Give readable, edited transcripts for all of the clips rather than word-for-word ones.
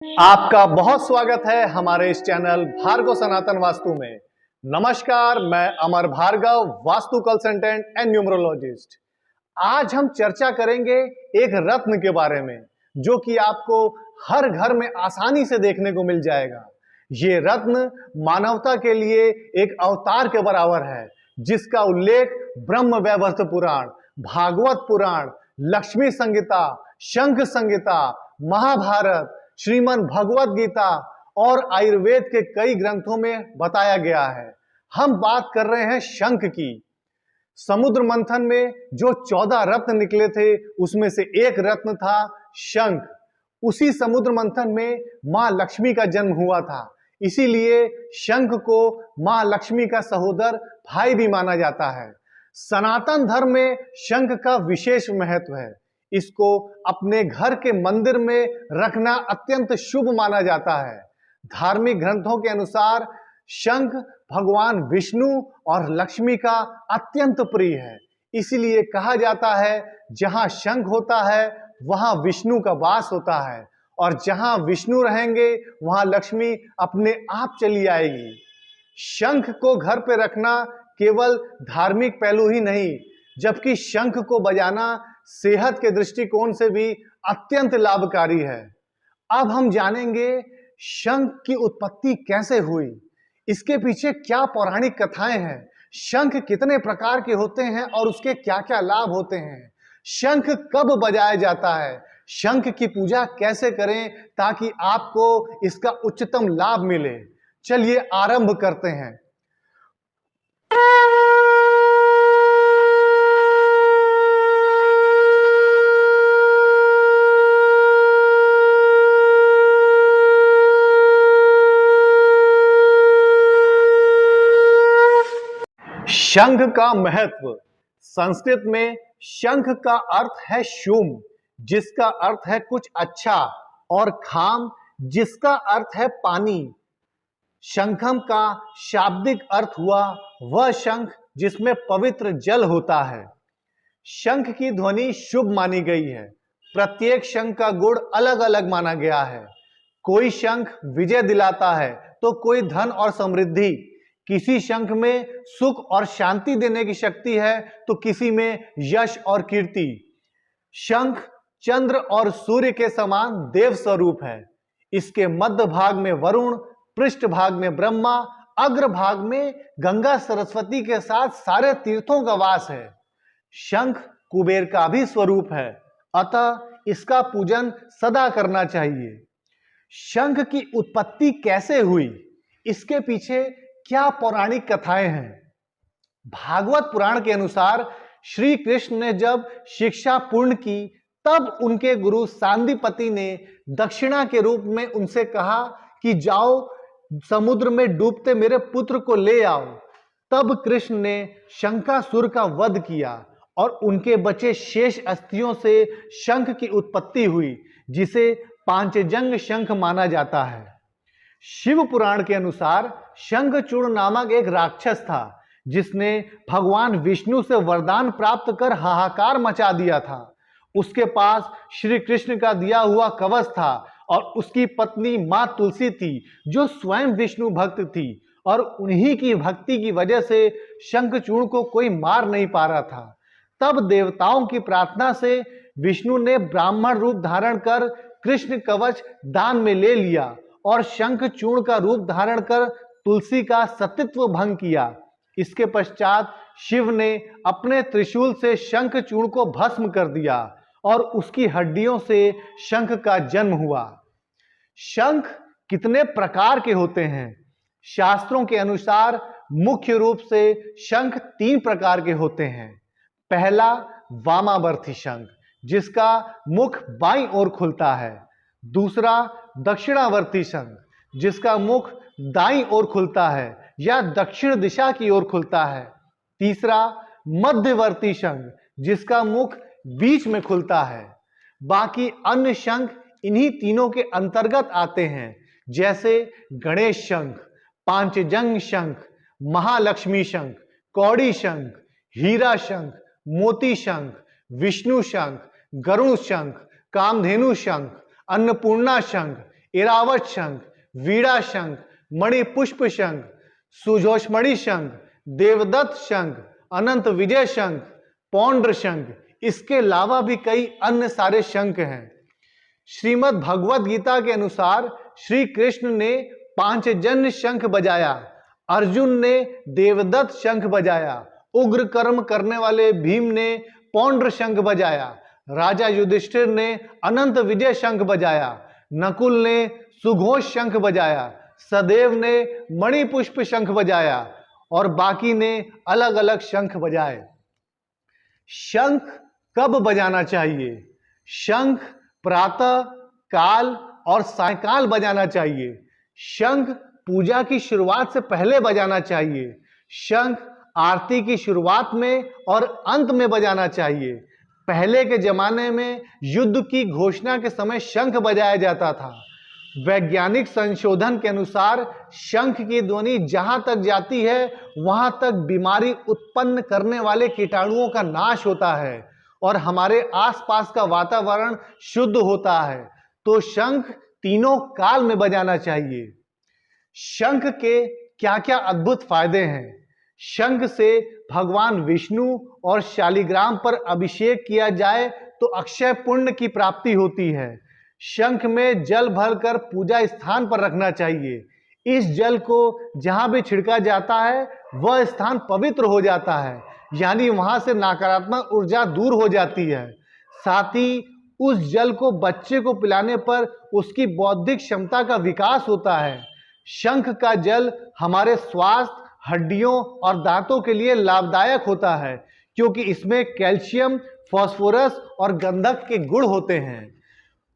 आपका बहुत स्वागत है हमारे इस चैनल भार्गव सनातन वास्तु में। नमस्कार, मैं Amar Bhargava, vastu consultant and numerologist. आज हम चर्चा करेंगे एक रत्न के बारे में जो कि आपको हर घर में आसानी से देखने को मिल जाएगा। ये रत्न मानवता के लिए एक अवतार के बराबर है, जिसका उल्लेख ब्रह्म वैवर्त पुराण, भागवत पुराण, लक्ष्मी संहिता, शंख संहिता, महाभारत, श्रीमद् भगवत गीता और आयुर्वेद के कई ग्रंथों में बताया गया है। हम बात कर रहे हैं शंख की। समुद्र मंथन में जो 14 रत्न निकले थे, उसमें से एक रत्न था शंख। उसी समुद्र मंथन में मां लक्ष्मी का जन्म हुआ था, इसीलिए शंख को मां लक्ष्मी का सहोदर भाई भी माना जाता है। सनातन धर्म में शंख का विशेष महत्व है। इसको अपने घर के मंदिर में रखना अत्यंत शुभ माना जाता है। धार्मिक ग्रंथों के अनुसार शंख भगवान विष्णु और लक्ष्मी का अत्यंत प्रिय है। इसीलिए कहा जाता है, जहां शंख होता है वहां विष्णु का वास होता है, और जहां विष्णु रहेंगे वहां लक्ष्मी अपने आप चली आएगी। शंख को घर पे रखना केवल धार्मिक पहलू ही नहीं, जबकि शंख को बजाना सेहत के दृष्टिकोण से भी अत्यंत लाभकारी है। अब हम जानेंगे शंख की उत्पत्ति कैसे हुई, इसके पीछे क्या पौराणिक कथाएं हैं, शंख कितने प्रकार के होते हैं और उसके क्या क्या लाभ होते हैं, शंख कब बजाया जाता है, शंख की पूजा कैसे करें ताकि आपको इसका उच्चतम लाभ मिले। चलिए आरंभ करते हैं। शंख का महत्व। संस्कृत में शंख का अर्थ है शुम, जिसका अर्थ है कुछ अच्छा, और खाम, जिसका अर्थ है पानी। शंखम का शाब्दिक अर्थ हुआ वह शंख जिसमें पवित्र जल होता है। शंख की ध्वनि शुभ मानी गई है। प्रत्येक शंख का गुण अलग अलग माना गया है। कोई शंख विजय दिलाता है तो कोई धन और समृद्धि, किसी शंख में सुख और शांति देने की शक्ति है तो किसी में यश और कीर्ति। शंख चंद्र और सूर्य के समान देव स्वरूप है। इसके मध्य भाग में वरुण, पृष्ठ भाग में ब्रह्मा, अग्र भाग में गंगा सरस्वती के साथ सारे तीर्थों का वास है। शंख कुबेर का भी स्वरूप है, अतः इसका पूजन सदा करना चाहिए। शंख की उत्पत्ति कैसे हुई, इसके पीछे क्या पौराणिक कथाएं हैं। भागवत पुराण के अनुसार श्री कृष्ण ने जब शिक्षा पूर्ण की, तब उनके गुरु सांदीपति ने दक्षिणा के रूप में उनसे कहा कि जाओ समुद्र में डूबते मेरे पुत्र को ले आओ। तब कृष्ण ने शंखासुर का वध किया और उनके बचे शेष अस्थियों से शंख की उत्पत्ति हुई, जिसे पांचजंग शंख माना जाता है। शिव पुराण के अनुसार शंखचूड़ नामक एक राक्षस था, जिसने भगवान विष्णु से वरदान प्राप्त कर हाहाकार मचा दिया था। उसके पास श्री कृष्ण का दिया हुआ कवच था और उसकी पत्नी मां तुलसी थी, जो स्वयं विष्णु भक्त थी, और उन्हीं की भक्ति की वजह से शंखचूड़ को कोई मार नहीं पा रहा था। तब देवताओं की प्रार्थना से विष्णु ने ब्राह्मण रूप धारण कर कृष्ण कवच दान में ले लिया और शंखचूड़ का रूप धारण कर तुलसी का सतीत्व भंग किया। इसके पश्चात शिव ने अपने त्रिशूल से शंखचूड़ को भस्म कर दिया और उसकी हड्डियों से शंख का जन्म हुआ। शंख कितने प्रकार के होते हैं? शास्त्रों के अनुसार मुख्य रूप से शंख 3 प्रकार के होते हैं। पहला वामावर्ती शंख, जिसका मुख बाईं ओर खुलता है। दूसरा दक्षिणावर्ती शंख, जिसका मुख दाईं ओर खुलता है या दक्षिण दिशा की ओर खुलता है। तीसरा मध्यवर्ती शंख, जिसका मुख बीच में खुलता है। बाकी अन्य शंख इन्हीं तीनों के अंतर्गत आते हैं, जैसे गणेश शंख, पांचजंग शंख, महालक्ष्मी शंख, कौड़ी शंख, हीरा शंख, मोती शंख, विष्णु शंख, गरुड़ शंख, कामधेनु शंख, अन्नपूर्णा शंख, इरावत शंख, वीणा शंख, मणिपुष्प शंख, सुजोष्मणि शंख, देवदत्त शंख, अनंत विजय शंख, पौंड्र शंख, इसके अलावा भी कई अन्य सारे शंख हैं। श्रीमद् भगवद गीता के अनुसार श्री कृष्ण ने पांचजन्य शंख बजाया, अर्जुन ने देवदत्त शंख बजाया, उग्र कर्म करने वाले भीम ने पौंड्र शंख बजाया, राजा युधिष्ठिर ने अनंत विजय शंख बजाया, नकुल ने सुघोष शंख बजाया, सदेव ने मणिपुष्प शंख बजाया और बाकी ने अलग अलग शंख बजाए। शंख कब बजाना चाहिए? शंख प्रातः काल और सायंकाल बजाना चाहिए। शंख पूजा की शुरुआत से पहले बजाना चाहिए। शंख आरती की शुरुआत में और अंत में बजाना चाहिए। पहले के जमाने में युद्ध की घोषणा के समय शंख बजाया जाता था। वैज्ञानिक संशोधन के अनुसार शंख की ध्वनि जहां तक जाती है वहां तक बीमारी उत्पन्न करने वाले कीटाणुओं का नाश होता है और हमारे आसपास का वातावरण शुद्ध होता है। तो शंख तीनों काल में बजाना चाहिए। शंख के क्या क्या अद्भुत फायदे हैं? शंख से भगवान विष्णु और शालिग्राम पर अभिषेक किया जाए तो अक्षय पुण्य की प्राप्ति होती है। शंख में जल भरकर पूजा स्थान पर रखना चाहिए। इस जल को जहां भी छिड़का जाता है वह स्थान पवित्र हो जाता है, यानी वहां से नकारात्मक ऊर्जा दूर हो जाती है। साथ ही उस जल को बच्चे को पिलाने पर उसकी बौद्धिक क्षमता का विकास होता है। शंख का जल हमारे स्वास्थ्य, हड्डियों और दांतों के लिए लाभदायक होता है क्योंकि इसमें कैल्शियम, फास्फोरस और गंधक के गुण होते हैं।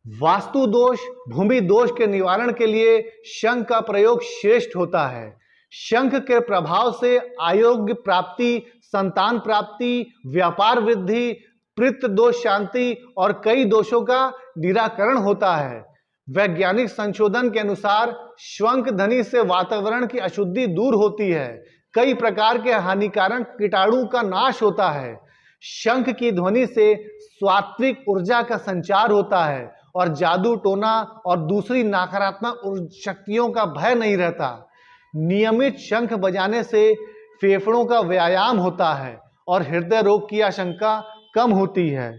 वास्तु दोष, भूमि दोष के निवारण के लिए शंख का प्रयोग श्रेष्ठ होता है। शंख के प्रभाव से आरोग्य प्राप्ति, संतान प्राप्ति, व्यापार वृद्धि, पितृ दोष शांति और कई दोषों का निराकरण होता है। वैज्ञानिक संशोधन के अनुसार शंख ध्वनि से वातावरण की अशुद्धि दूर होती है, कई प्रकार के हानिकारक कीटाणु का नाश होता है। शंख की ध्वनि से सात्विक ऊर्जा का संचार होता है और जादू टोना और दूसरी नकारात्मक शक्तियों का भय नहीं रहता। नियमित शंख बजाने से फेफड़ों का व्यायाम होता है और हृदय रोग की आशंका कम होती है।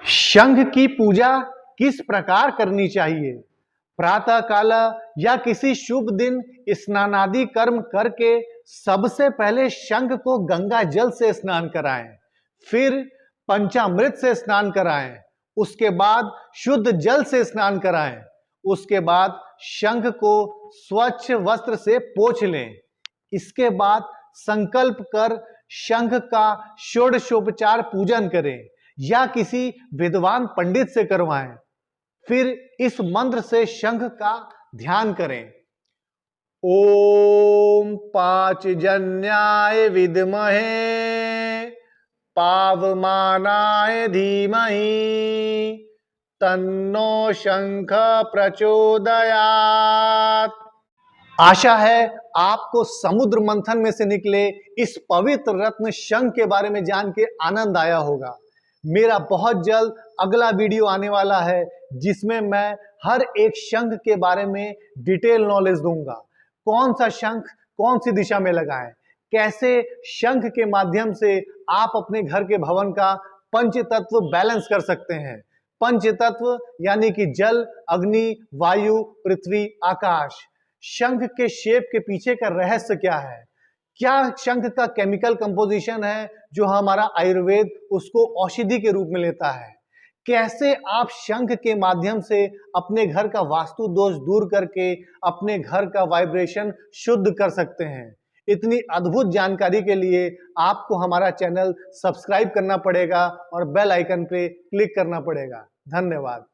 शंख की पूजा किस प्रकार करनी चाहिए? प्रातः काल या किसी शुभ दिन स्नानादि कर्म करके सबसे पहले शंख को गंगा जल से स्नान कराएं, फिर पंचामृत से स्नान कराएं, उसके बाद शुद्ध जल से स्नान कराएं, उसके बाद शंख को स्वच्छ वस्त्र से पोंछ लें। इसके बाद संकल्प कर शंख का षोडशोपचार पूजन करें या किसी विद्वान पंडित से करवाएं। फिर इस मंत्र से शंख का ध्यान करें। ओम पांचजन्याय विद्महे पावमानाय धीमहि तन्नो शंख प्रचोदयात्। आशा है आपको समुद्र मंथन में से निकले इस पवित्र रत्न शंख के बारे में जान के आनंद आया होगा। मेरा बहुत जल्द अगला वीडियो आने वाला है जिसमें मैं हर एक शंख के बारे में डिटेल नॉलेज दूंगा। कौन सा शंख कौन सी दिशा में लगाएं, कैसे शंख के माध्यम से आप अपने घर के भवन का पंचतत्व बैलेंस कर सकते हैं। पंचतत्व यानी कि जल, अग्नि, वायु, पृथ्वी, आकाश। शंख के शेप के पीछे का रहस्य क्या है? क्या शंख का केमिकल कंपोजिशन है जो हमारा आयुर्वेद उसको औषधि के रूप में लेता है? कैसे आप शंख के माध्यम से अपने घर का वास्तु दोष दूर करके अपने घर का वाइब्रेशन शुद्ध कर सकते हैं? इतनी अद्भुत जानकारी के लिए आपको हमारा चैनल सब्सक्राइब करना पड़ेगा और बेल आइकन पे क्लिक करना पड़ेगा। धन्यवाद।